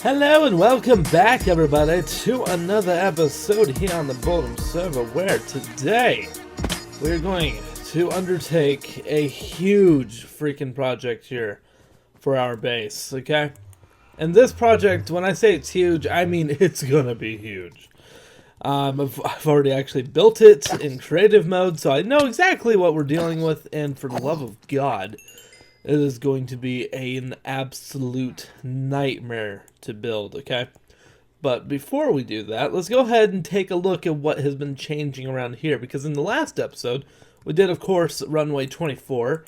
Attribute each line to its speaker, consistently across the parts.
Speaker 1: Hello and welcome back, everybody, to another episode here on the Boredom server, where today we're going to undertake a huge freaking project here for our base, okay? And this project, when I say it's huge, I mean it's gonna be huge. I've already actually built it in creative mode, so I know exactly what we're dealing with, and for the love of God, it is going to be an absolute nightmare to build, okay? But before we do that, let's go ahead and take a look at what has been changing around here, because in the last episode, we did, of course, Runway 24,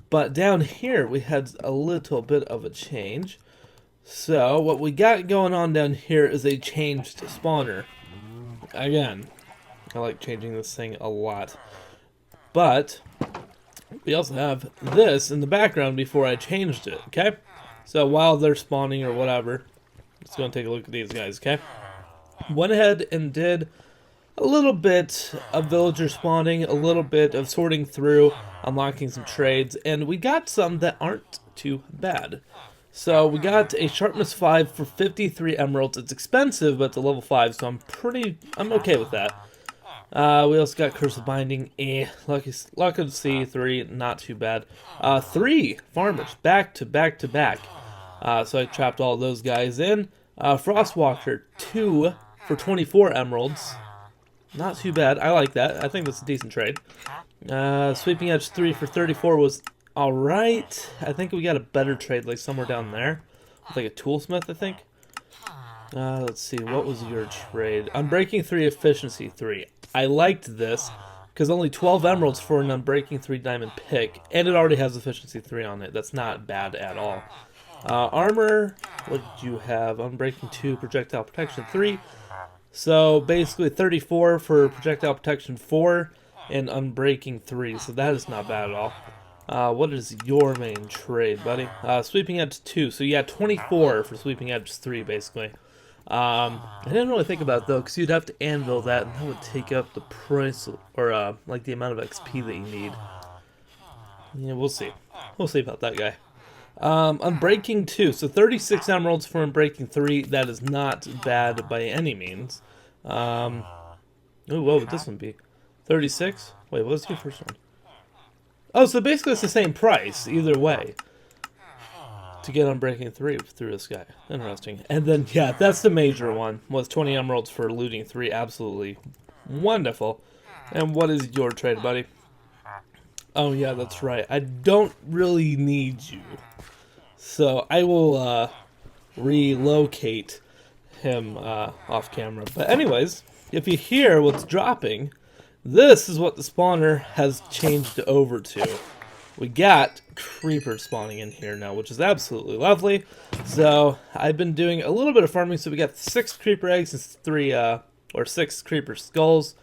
Speaker 1: but down here we had a little bit of a change. So, what we got going on down here is a changed spawner. Again, I like changing this thing a lot. But we also have this in the background before I changed it, okay? So while they're spawning or whatever, let's go and take a look at these guys, okay? Went ahead and did a little bit of villager spawning, a little bit of sorting through, unlocking some trades, and we got some that aren't too bad. So we got a sharpness 5 for 53 emeralds. It's expensive, but it's a level 5, so I'm okay with that. We also got Curse of Binding, Luck of the Sea, 3, not too bad. 3 farmers, back to back to back. So I trapped all those guys in. Frostwalker, 2 for 24 emeralds. Not too bad, I like that. I think that's a decent trade. Sweeping Edge, 3 for 34 was alright. I think we got a better trade, like somewhere down there. With like a toolsmith, I think. Let's see, what was your trade? Unbreaking 3, Efficiency 3. I liked this, because only 12 emeralds for an Unbreaking 3 diamond pick, and it already has Efficiency 3 on it. That's not bad at all. Armor, what did you have? Unbreaking 2, Projectile Protection 3. So basically 34 for Projectile Protection 4, and Unbreaking 3, so that is not bad at all. What is your main trade, buddy? Sweeping Edge 2, so yeah, 24 for Sweeping Edge 3, basically. I didn't really think about it, though, because you'd have to anvil that, and that would take up the price, or, like, the amount of XP that you need. Yeah, we'll see. We'll see about that guy. Unbreaking 2, so 36 emeralds for Unbreaking 3, that is not bad by any means. Ooh, what would this one be? 36? Wait, what was your first one? Oh, so basically it's the same price, either way. To get Unbreaking 3 through this guy. Interesting. And then, yeah, that's the major one. Was 20 emeralds for looting 3. Absolutely wonderful. And what is your trade, buddy? Oh, yeah, that's right. I don't really need you. So, I will relocate him off camera. But anyways, if you hear what's dropping, this is what the spawner has changed over to. We got creepers spawning in here now, which is absolutely lovely. So I've been doing a little bit of farming. So we got 6 creeper eggs and 6 creeper skulls,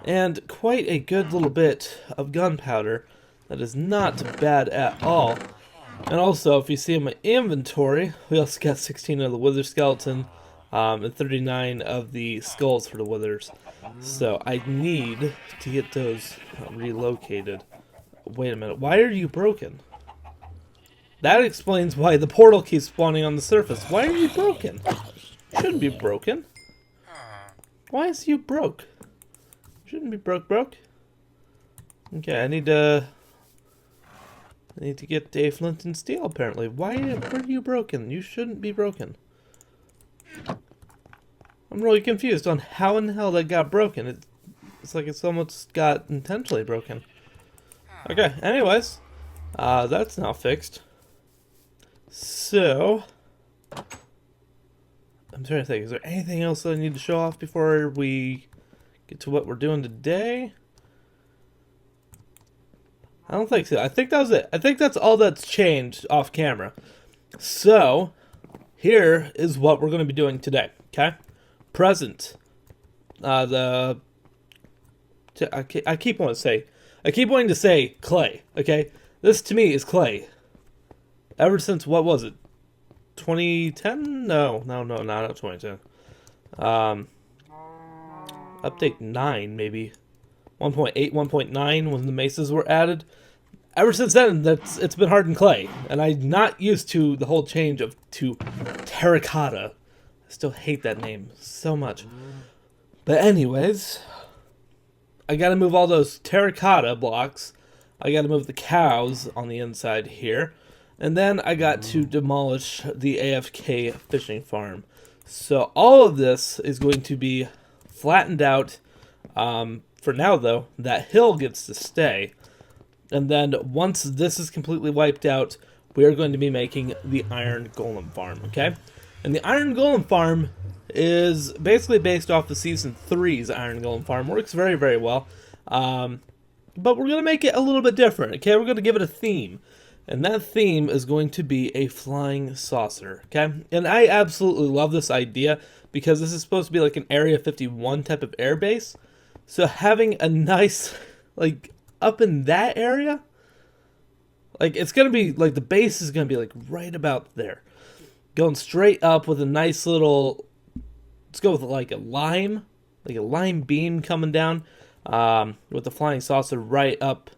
Speaker 1: and quite a good little bit of gunpowder. That is not bad at all. And also, if you see in my inventory, we also got 16 of the wither skeleton and 39 of the skulls for the withers. So I need to get those relocated. Wait a minute, why are you broken? That explains why the portal keeps spawning on the surface. Why are you broken? Shouldn't be broken. Why is you broke? Shouldn't be broke. Okay, I need to get a flint and steel, apparently. Why are you broken? You shouldn't be broken. I'm really confused on how in the hell that got broken. It's like it's almost got intentionally broken. Okay, anyways, that's now fixed. So, I'm trying to think, is there anything else that I need to show off before we get to what we're doing today? I don't think so. I think that was it. I think that's all that's changed off camera. So, here is what we're going to be doing today, okay? Present. I keep wanting to say clay, okay? This to me is clay. Ever since, what was it? 2010? No, not 2010. Update 9, maybe. 1.8, 1.9 when the mesas were added. Ever since then, it's been hardened clay. And I'm not used to the whole change to terracotta. still hate that name so much. But anyways, I gotta move all those terracotta blocks. I gotta move the cows on the inside here. And then I got to demolish the AFK fishing farm. So all of this is going to be flattened out. For now, though, that hill gets to stay. And then once this is completely wiped out, we are going to be making the Iron Golem Farm, okay? And the Iron Golem Farm is basically based off the Season 3's Iron Golem Farm. Works very, very well. But we're going to make it a little bit different, okay? We're going to give it a theme. And that theme is going to be a flying saucer, okay? And I absolutely love this idea because this is supposed to be like an Area 51 type of air base. So having a nice, like, up in that area, like, it's going to be, like, the base is going to be, like, right about there. Going straight up with a nice little, let's go with, like, a lime beam coming down, with the flying saucer right up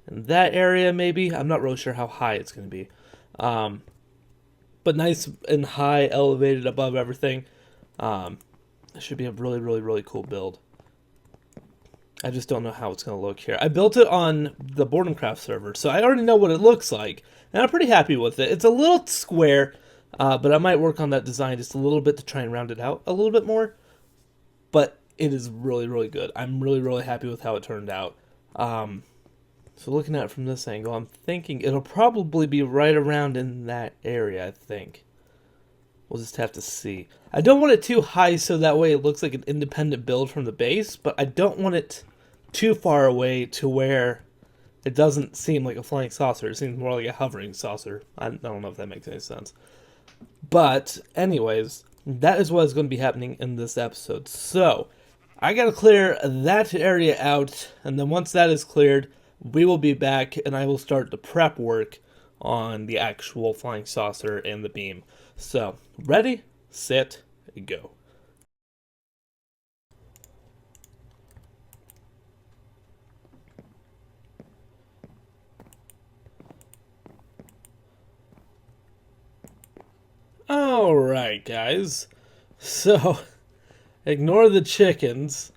Speaker 1: in that area, maybe. I'm not really sure how high it's going to be. But nice and high, elevated above everything. It should be a really, really, really cool build. I just don't know how it's going to look here. I built it on the Boredom Craft server, so I already know what it looks like. And I'm pretty happy with it. It's a little square, but I might work on that design just a little bit to try and round it out a little bit more. But it is really, really good. I'm really, really happy with how it turned out. So looking at it from this angle, I'm thinking it'll probably be right around in that area, I think. We'll just have to see. I don't want it too high so that way it looks like an independent build from the base, but I don't want it too far away to where it doesn't seem like a flying saucer. It seems more like a hovering saucer. I don't know if that makes any sense. But anyways, that is what is going to be happening in this episode. So I got to clear that area out, and then once that is cleared, we will be back and I will start the prep work on the actual flying saucer and the beam. So, ready, set, go. Alright, guys. So, ignore the chickens.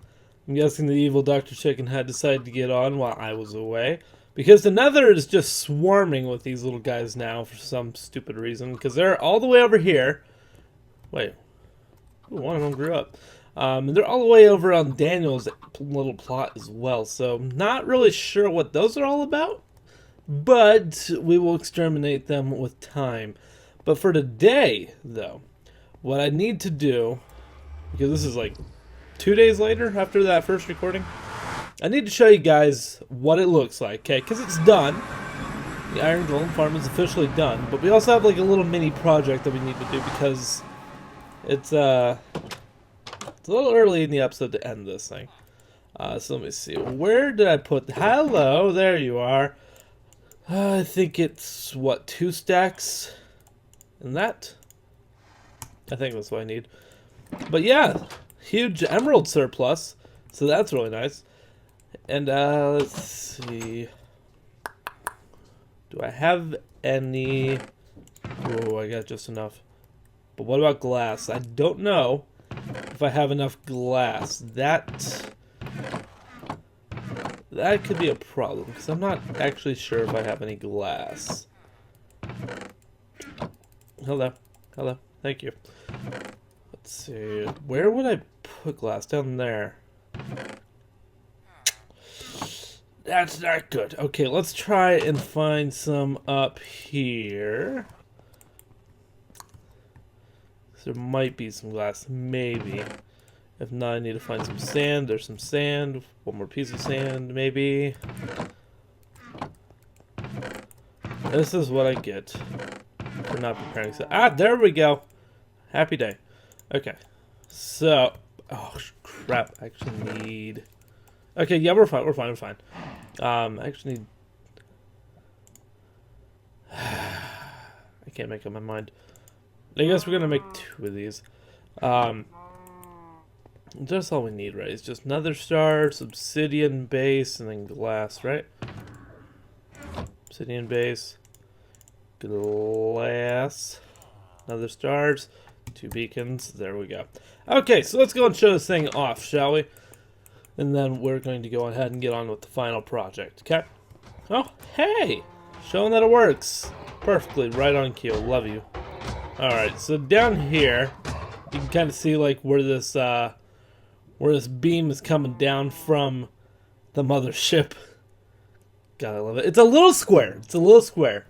Speaker 1: I'm guessing the evil Dr. Chicken had decided to get on while I was away. Because the Nether is just swarming with these little guys now for some stupid reason. Because they're all the way over here. Wait. Ooh, one of them grew up. And they're all the way over on Daniel's little plot as well. So, not really sure what those are all about. But we will exterminate them with time. But for today, though, what I need to do, because this is like 2 days later after that first recording, I need to show you guys what it looks like, okay? Because it's done. The Iron Golem Farm is officially done. But we also have like a little mini project that we need to do because it's a little early in the episode to end this thing. So let me see. Where did I put... Hello, there you are. I think it's, what, 2 stacks? And that? I think that's what I need. But yeah, huge emerald surplus. So that's really nice. And let's see. Do I have any? Oh, I got just enough. But what about glass? I don't know if I have enough glass. That could be a problem because I'm not actually sure if I have any glass. Hello. Hello. Thank you. Let's see. Where would I put glass? Down there. That's not good. Okay, let's try and find some up here. There might be some glass. Maybe. If not, I need to find some sand. There's some sand. One more piece of sand, maybe. This is what I get for not preparing. Ah, there we go. Happy day. Okay. So, oh crap! I actually need. Okay, yeah, we're fine. We're fine. We're fine. I actually need. I can't make up my mind. I guess we're gonna make 2 of these. That's all we need, right? It's just nether stars, obsidian base, and then glass, right? Obsidian base, glass, nether stars, 2 beacons. There we go. Okay, so let's go and show this thing off, shall we? And then we're going to go ahead and get on with the final project, okay? Oh, hey! Showing that it works. Perfectly, right on cue. Love you. Alright, so down here, you can kind of see like where this beam is coming down from the mothership. God, I love it. It's a little square. It's a little square.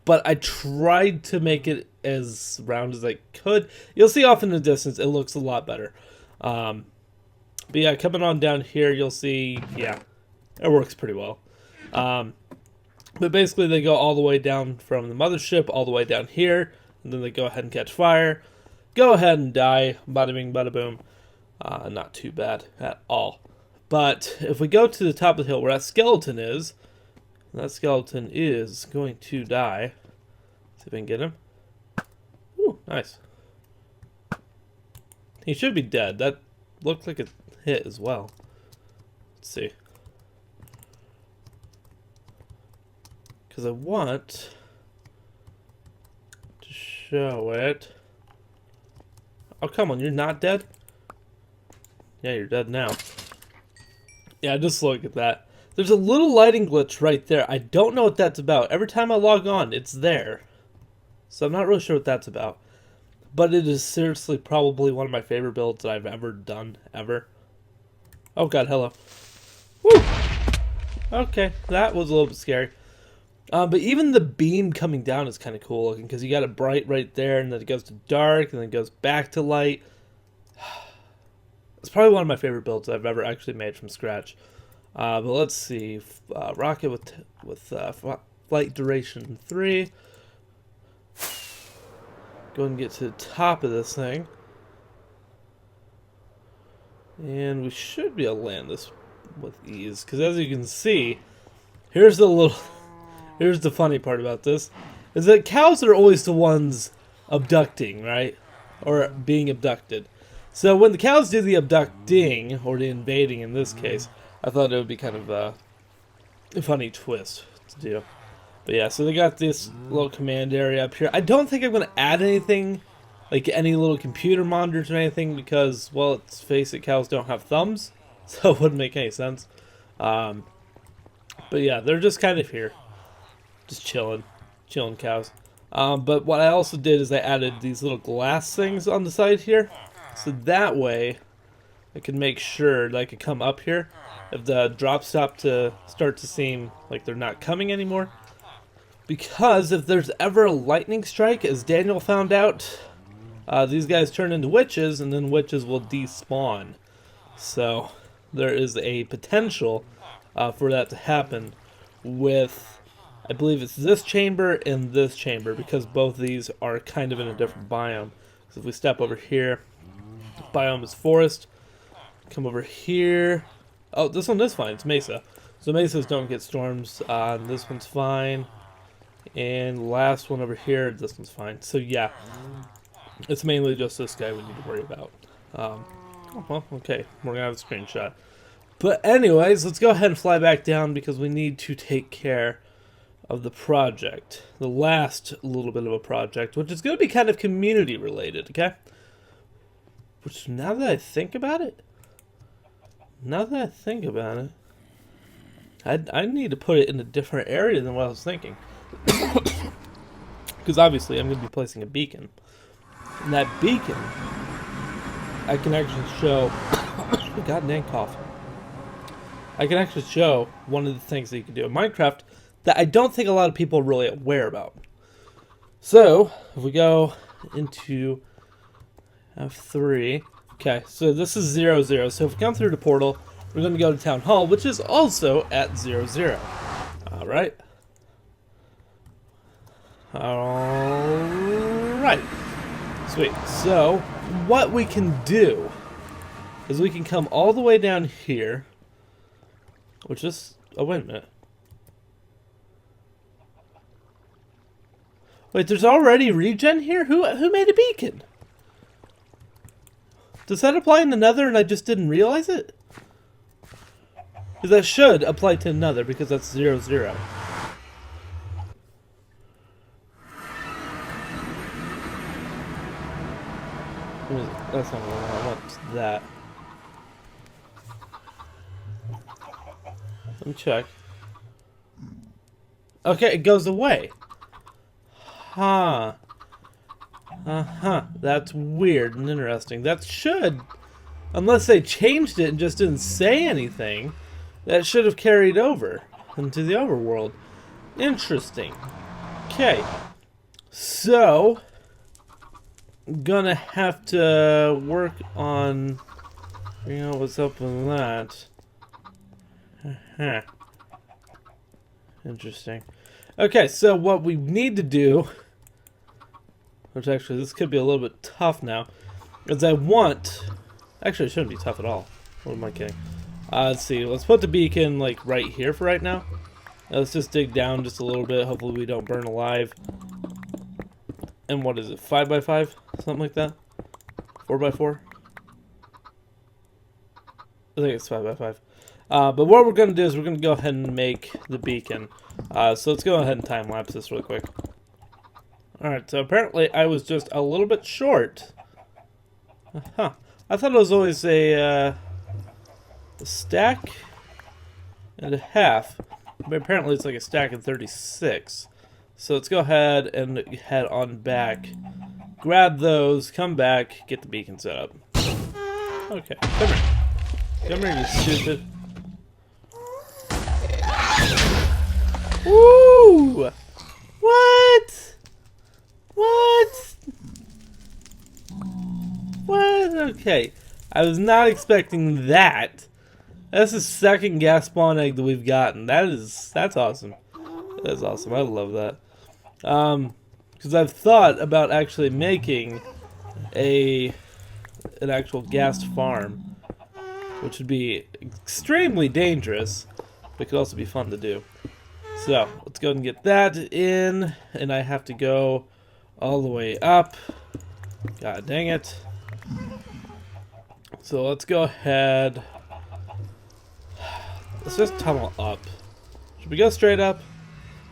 Speaker 1: But I tried to make it as round as I could. You'll see off in the distance, it looks a lot better. But yeah, coming on down here, you'll see, yeah, it works pretty well. But basically, they go all the way down from the mothership, all the way down here, and then they go ahead and catch fire. Go ahead and die. Bada bing, bada boom. Not too bad at all. But if we go to the top of the hill where that skeleton is going to die. See if I can get him. Ooh, nice. He should be dead. That looked like a hit as well. Let's see. Because I want to show it. Oh, come on. You're not dead? Yeah, you're dead now. Yeah, just look at that. There's a little lighting glitch right there. I don't know what that's about. Every time I log on, it's there. So I'm not really sure what that's about. But it is seriously probably one of my favorite builds that I've ever done, ever. Oh god, hello. Woo! Okay, that was a little bit scary. But even the beam coming down is kind of cool looking, because you got it bright right there, and then it goes to dark, and then it goes back to light. It's probably one of my favorite builds I've ever actually made from scratch. But let's see, rocket with flight duration 3. Go and get to the top of this thing, and we should be able to land this with ease. Because as you can see, here's the funny part about this, is that cows are always the ones abducting, right, or being abducted. So when the cows do the abducting, or the invading in this case, I thought it would be kind of a funny twist to do. But yeah, so they got this little command area up here. I don't think I'm going to add anything, like any little computer monitors or anything, because, well, let's face it, cows don't have thumbs, so it wouldn't make any sense. But yeah, they're just kind of here. Just chilling cows. But what I also did is I added these little glass things on the side here. So that way, I can make sure that I could come up here if the drops start to seem like they're not coming anymore. Because if there's ever a lightning strike, as Daniel found out, these guys turn into witches, and then witches will despawn. So there is a potential for that to happen with, I believe it's this chamber and this chamber, because both of these are kind of in a different biome. So if we step over here, the biome is forest. Come over here. Oh, this one is fine. It's mesa. So mesas don't get storms. This one's fine. And last one over here, this one's fine. So yeah, it's mainly just this guy we need to worry about. Oh, well, okay, we're gonna have a screenshot. But anyways, let's go ahead and fly back down because we need to take care of the project. The last little bit of a project, which is gonna be kind of community related, okay? Which, now that I think about it, I need to put it in a different area than what I was thinking. Because obviously I'm going to be placing a beacon. And that beacon, I can actually show... God dang cough. I can actually show one of the things that you can do in Minecraft that I don't think a lot of people are really aware about. So, if we go into F3... Okay, so this is 0, 0. So if we come through the portal, we're going to go to Town Hall, which is also at 0, 0. Alright. Alright. Sweet. So, what we can do is we can come all the way down here, which is... Oh, wait a minute. Wait, there's already regen here? Who made a beacon? Does that apply in the Nether and I just didn't realize it? Because that should apply to another because that's 0, 0. That's not what I want. That. Let me check. Okay, it goes away. Huh. Uh-huh. That's weird and interesting. That should, unless they changed it and just didn't say anything, that should have carried over into the overworld. Interesting. Okay. So, gonna have to work on figuring out what's up with that. Huh. Interesting. Okay, so what we need to do, which actually this could be a little bit tough now, is actually it shouldn't be tough at all. What am I kidding? Let's see, let's put the beacon like right here for right now. Let's just dig down just a little bit, hopefully we don't burn alive. And what is it, 5x5? Something like that? 4x4? I think it's 5x5. But what we're going to do is we're going to go ahead and make the beacon. So let's go ahead and time lapse this real quick. Alright, so apparently I was just a little bit short. Huh. I thought it was always a stack and a half. But apparently it's like a stack of 36. So let's go ahead and head on back. Grab those, come back, get the beacon set up. Okay, come here. Come here, you stupid. Woo! What? What? What? Okay. I was not expecting that. That's the second gas spawn egg that we've gotten. That's awesome. That's awesome. I love that. Because I've thought about actually making an actual gas farm, which would be extremely dangerous, but could also be fun to do. So, let's go and get that in, and I have to go all the way up. God dang it. So let's go ahead. Let's just tunnel up. Should we go straight up?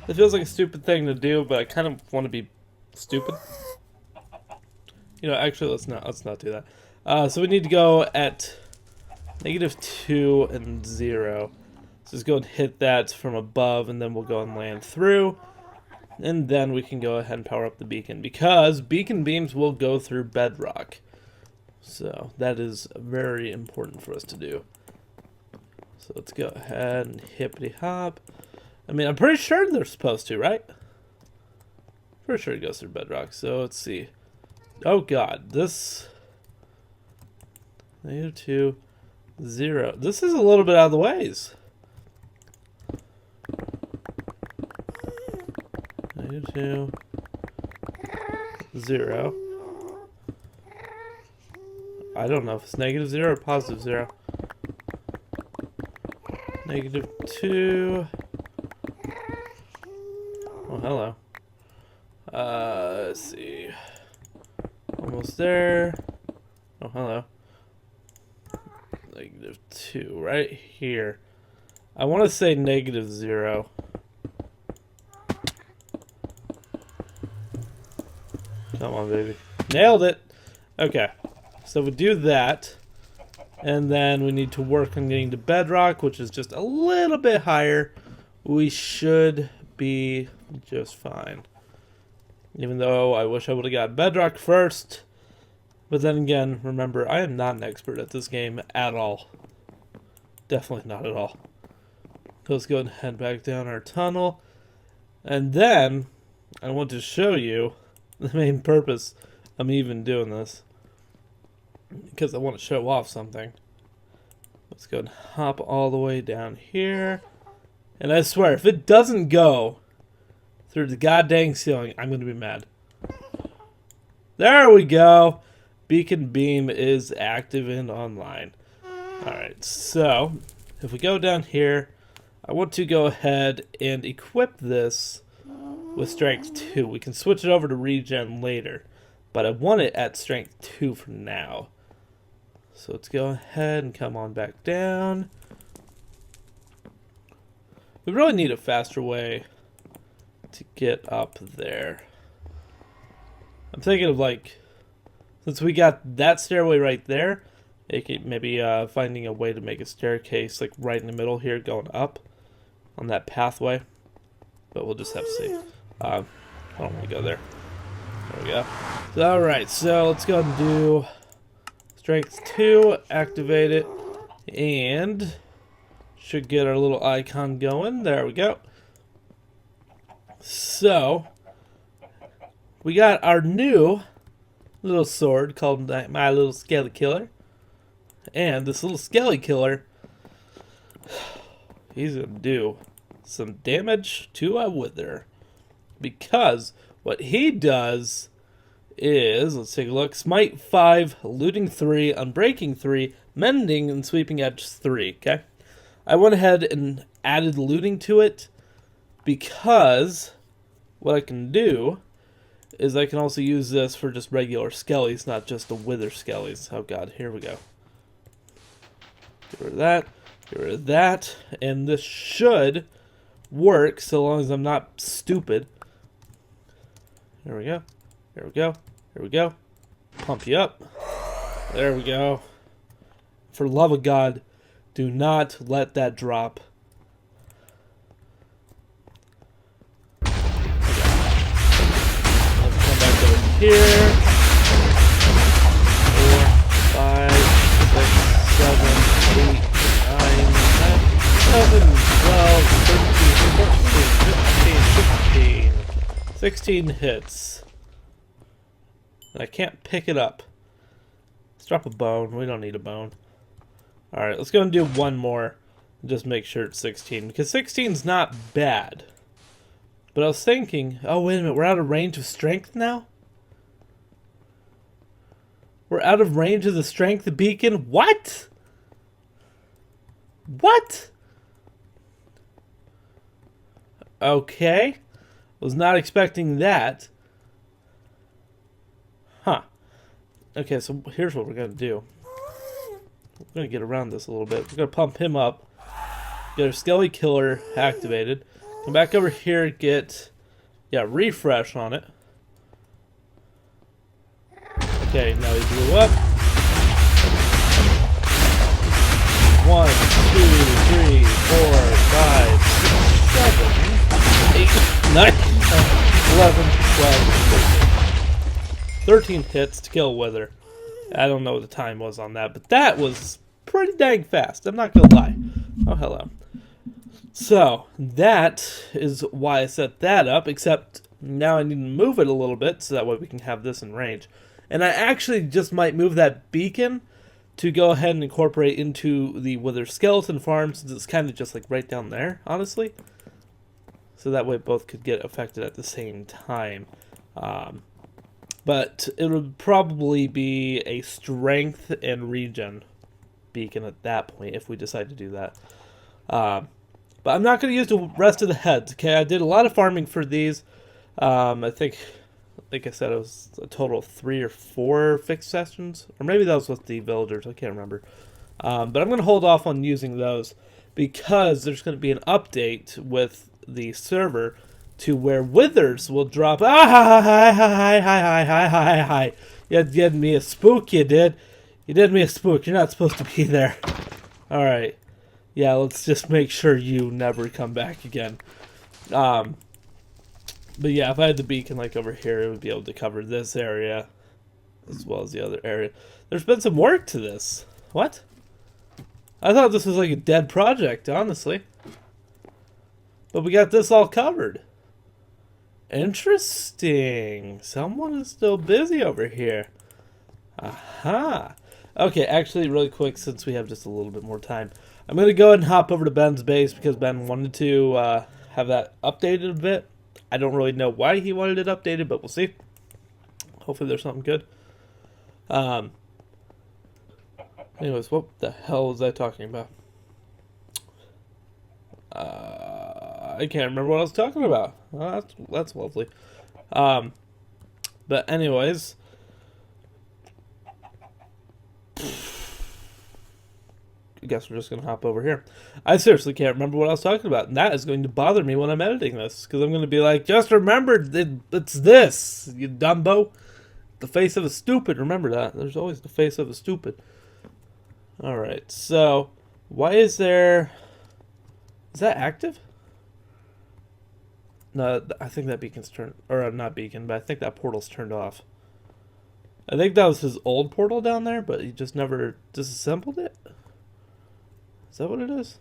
Speaker 1: It feels like a stupid thing to do, but I kind of want to be stupid. You know, actually, let's not do that. So we need to go at -2 and 0. So just go and hit that from above, and then we'll go and land through. And then we can go ahead and power up the beacon, because beacon beams will go through bedrock. So that is very important for us to do. So let's go ahead and hippity hop. I mean, I'm pretty sure they're supposed to, right? Pretty sure it goes through bedrock. So let's see. Oh god, this -2, 0. This is a little bit out of the ways. -2, 0. I don't know if it's -0 or +0. -2. Oh, hello. Let's see. Almost there. Oh, hello. -2 right here. I want to say -0. Come on, baby. Nailed it! Okay. So we do that. And then we need to work on getting to bedrock, which is just a little bit higher. We should be just fine. Even though I wish I would have got bedrock first. But then again, remember, I am not an expert at this game at all. Definitely not at all. So let's go and head back down our tunnel. And then, I want to show you the main purpose of me even doing this. Because I want to show off something. Let's go and hop all the way down here. And I swear, if it doesn't go through the goddamn ceiling, I'm going to be mad. There we go. Beacon beam is active and online. Alright, so if we go down here, I want to go ahead and equip this with strength 2. We can switch it over to regen later, but I want it at strength 2 for now. So let's go ahead and come on back down. We really need a faster way to get up there. I'm thinking of like since we got that stairway right there, maybe finding a way to make a staircase like right in the middle here going up on that pathway. But we'll just have to see. I don't want to go there. There we go. So, alright, so let's go ahead and do Strength 2, activate it, and should get our little icon going. There we go. So, we got our new little sword called my little Skelly Killer. And this little Skelly Killer, he's going to do some damage to a wither. Because what he does is, let's take a look, Smite 5, Looting 3, Unbreaking 3, Mending, and Sweeping Edge 3, okay? I went ahead and added Looting to it because what I can do is I can also use this for just regular skellies, not just the wither skellies. Oh god, here we go. Get rid of that, get rid of that, and this should work so long as I'm not stupid. There we go, there we go, there we go. Pump you up. There we go. For the love of God, do not let that drop. Let's come back over here. 4, 5, 6, 7, 8, 9, 10, 11, 12, 13, 14, 15, 16 hits. And I can't pick it up. Let's drop a bone. We don't need a bone. Alright, let's go and do one more. Just make sure it's 16. Because 16's not bad. But I was thinking, oh wait a minute, we're out of range of strength now? We're out of range of the strength beacon? What? What? Okay. Was not expecting that. Huh. Okay, so here's what we're going to do. We're going to get around this a little bit. We're going to pump him up. Get our Skelly Killer activated. Come back over here, get, refresh on it. Okay, now he blew up. 1, 2, 3, 4, 5, 6, 7, 8, 9, 11, 12, 13 hits to kill a wither. I don't know what the time was on that, but that was pretty dang fast. I'm not gonna lie. Oh, hello. So, that is why I set that up, except now I need to move it a little bit so that way we can have this in range. And I actually just might move that beacon to go ahead and incorporate into the Wither Skeleton Farm, since it's kind of just like right down there, honestly. So that way both could get affected at the same time. But it would probably be a strength and regen beacon at that point if we decide to do that. But I'm not going to use the rest of the heads, okay? I did a lot of farming for these. I think, like I said, it was a total of 3 or 4 fixed sessions. Or maybe that was with the villagers, I can't remember. But I'm going to hold off on using those because there's going to be an update with the server to where withers will drop. Hi. You did me a spook, you did. You did me a spook. You're not supposed to be there. Alright. Yeah, let's just make sure you never come back again. But yeah, if I had the beacon like over here, it would be able to cover this area as well as the other area. There's been some work to this. What? I thought this was like a dead project, honestly. But we got this all covered. Interesting. Someone is still busy over here. Aha. Okay, actually, really quick, since we have just a little bit more time, I'm going to go ahead and hop over to Ben's base because Ben wanted to have that updated a bit. I don't really know why he wanted it updated, but we'll see. Hopefully there's something good. Anyways, what the hell was I talking about? I can't remember what I was talking about. That's lovely. But anyways, I guess we're just going to hop over here. I seriously can't remember what I was talking about, and that is going to bother me when I'm editing this, because I'm going to be like, just remember, it's this, you dumbo. The face of a stupid. Remember that. There's always the face of a stupid. Alright, so why is there... Is that active? No, I think that beacon's turned... Or not beacon, but I think that portal's turned off. I think that was his old portal down there, but he just never disassembled it? Is that what it is?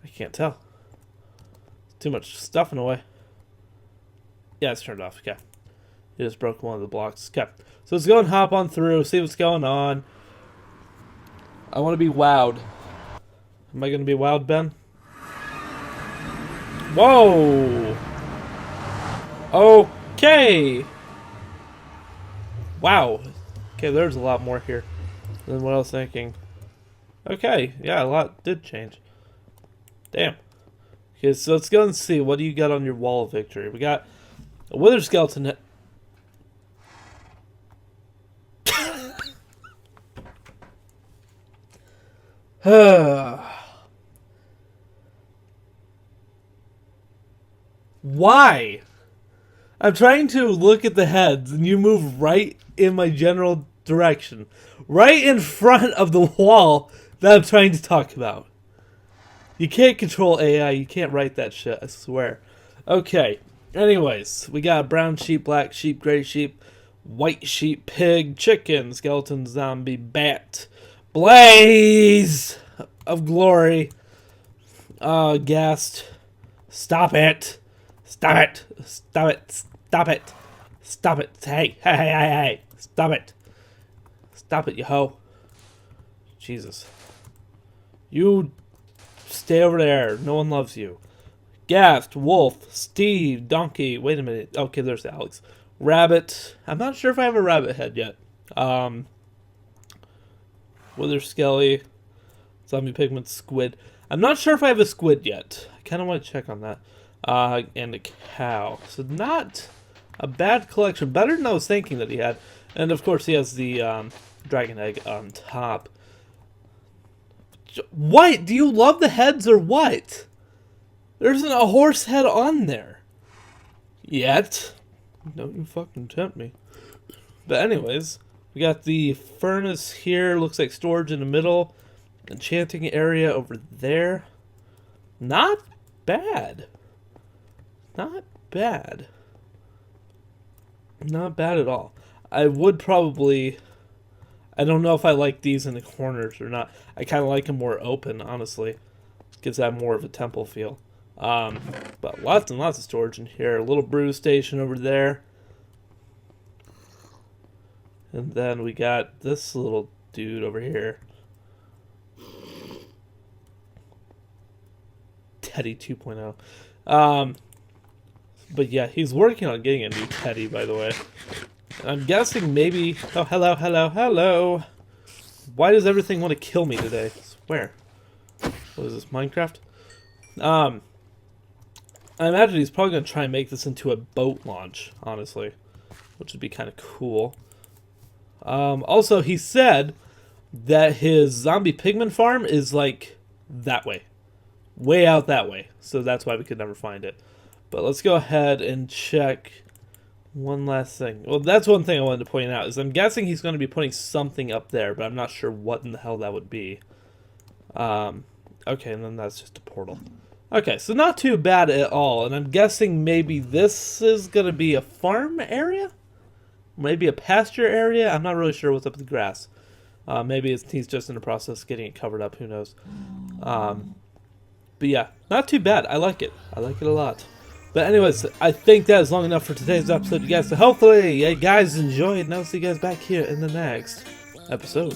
Speaker 1: I can't tell. Too much stuff in the way. Yeah, it's turned off. Okay. He just broke one of the blocks. Okay. So let's go and hop on through, see what's going on. I want to be wowed. Am I going to be wowed, Ben? Whoa! Okay! Wow. Okay, there's a lot more here than what I was thinking. Okay, yeah, a lot did change. Damn. Okay, so let's go and see. What do you got on your wall of victory? We got a wither skeleton. Why? I'm trying to look at the heads and you move right in my general direction. Right in front of the wall that I'm trying to talk about. You can't control AI, you can't write that shit, I swear. Okay, anyways, we got brown sheep, black sheep, gray sheep, white sheep, pig, chicken, skeleton, zombie, bat, blaze of glory, ghast, stop it, stop it, stop it, stop it, stop it, hey, stop it, you hoe, Jesus, you stay over there, no one loves you. Ghast, wolf, Steve, donkey, wait a minute, okay, there's Alex, rabbit, I'm not sure if I have a rabbit head yet, wither skelly, zombie pigment, squid, I'm not sure if I have a squid yet, I kind of want to check on that, and a cow, so not a bad collection, better than I was thinking that he had, and of course he has the dragon egg on top. What? Do you love the heads or what? There isn't a horse head on there. Yet. Don't you fucking tempt me. But anyways, we got the furnace here. Looks like storage in the middle. Enchanting area over there. Not bad. Not bad. Not bad at all. I would probably... I don't know if I like these in the corners or not. I kind of like them more open, honestly. Gives that more of a temple feel. But lots and lots of storage in here. A little brew station over there. And then we got this little dude over here. Teddy 2.0. But yeah, he's working on getting a new Teddy, by the way. I'm guessing maybe... Oh, hello. Why does everything want to kill me today? I swear. What is this, Minecraft? I imagine he's probably going to try and make this into a boat launch, honestly. Which would be kind of cool. Also, he said that his zombie pigment farm is, like, that way. Way out that way. So that's why we could never find it. But let's go ahead and check... One last thing. Well, that's one thing I wanted to point out, is I'm guessing he's going to be putting something up there, but I'm not sure what in the hell that would be. Okay, and then that's just a portal. Okay, so not too bad at all, and I'm guessing maybe this is going to be a farm area? Maybe a pasture area? I'm not really sure what's up with the grass. Maybe he's just in the process of getting it covered up, who knows. But yeah, not too bad. I like it. I like it a lot. But anyways, I think that is long enough for today's episode, you guys. So hopefully you guys enjoyed, and I'll see you guys back here in the next episode.